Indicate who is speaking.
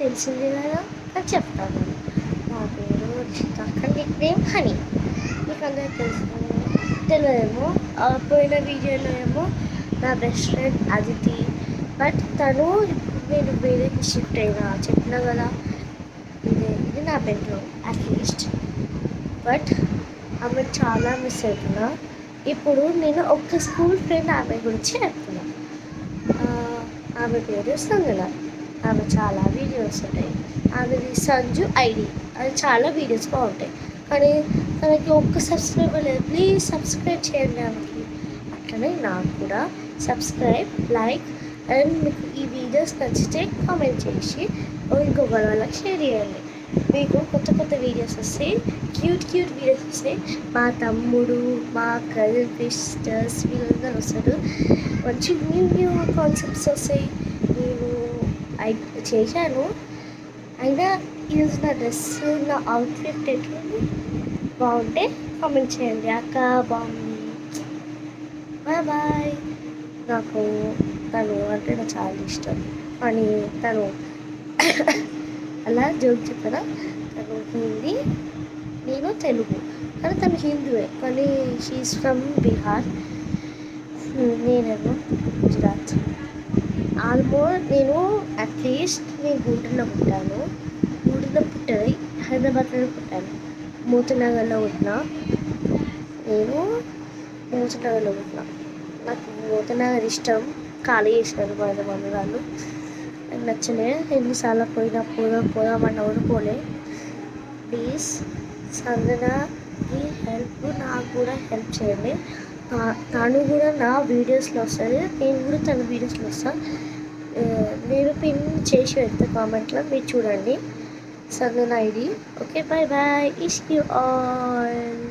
Speaker 1: తెలిసింది కదా అని చెప్తాను. నా పేరు రిషిత కానీ నిక్ నేమ్ హనీ. మీకు అందరికి తెలుసు తెలియదేమో. పోయిన వీడియోలో ఏమో నా బెస్ట్ ఫ్రెండ్ అదితి, బట్ తను నేను వేరేకి షిఫ్ట్ అయినా చెప్పినా కదా. ఇది నా బెడ్రూమ్ అట్లీస్ట్, బట్ ఆమె చాలా మిస్ అవుతున్నా. ఇప్పుడు నేను ఒక స్కూల్ ఫ్రెండ్ ఆమె గురించి చెప్తున్నా. ఆమె పేరు సంజన. ఆమె చాలా వీడియోస్ ఉంటాయి. ఆమెది సంజు ఐడి, అది చాలా వీడియోస్ బాగుంటాయి. కానీ తనకి ఒక్క సబ్స్క్రైబర్ లేదు. ప్లీజ్ సబ్స్క్రైబ్ చేయండి ఆమెకి. అట్లనే నాకు కూడా సబ్స్క్రైబ్, లైక్ అండ్ మీకు ఈ వీడియోస్ నచ్చితే కామెంట్ చేసి ఇంకొక వాళ్ళకి షేర్ చేయండి. మీకు కొత్త కొత్త వీడియోస్ వస్తాయి, క్యూట్ వీడియోస్ వస్తాయి. మా తమ్ముడు, మా కజిన్ సిస్టర్స్ వీళ్ళందరూ వస్తారు. మంచి న్యూ కాన్సెప్ట్స్ వస్తాయి. నేను చేశాను. అయినా ఈరోజు నా డ్రెస్, నా అవుట్ఫిట్ ఎట్లుంది, బాగుంటే కామెంట్ చేయండి. అక్క బాగుంది. బాయ్. నాకు తను అంటే నాకు చాలా ఇష్టం. కానీ తను అలా జోక్ చెప్పరా, తను హిందీ, నేను తెలుగు. కానీ తను హిందువే, కానీ షీఈస్ ఫ్రమ్ బీహార్, నేనేమో గుజరాత్. ఆల్మోస్ట్ నేను అట్లీస్ట్ నేను గూడూరులో పుట్టాను. గూడూరులో పుట్టాను, హైదరాబాద్లో పుట్టాను. మూతనగర్లో పుట్టినా. నేను మూతనగర్లో పుట్టినా. నాకు మూతనగర్ ఇష్టం. ఖాళీ చేసినారు మా మమ్మీ వాళ్ళు, నాకు నచ్చలే. ఎన్నిసార్లు పోదామన్నా కూడా పోలే. ప్లీజ్ సంజనకి హెల్ప్, నాకు కూడా హెల్ప్ చేయండి. తను కూడా నా వీడియోస్లో వస్తుంది, నేను కూడా తన వీడియోస్లో వస్తాను. నేను పిన్ చేసి పెడతా కామెంట్లో, మీరు చూడండి. Sanjana ID. Okay, bye. Wish you all.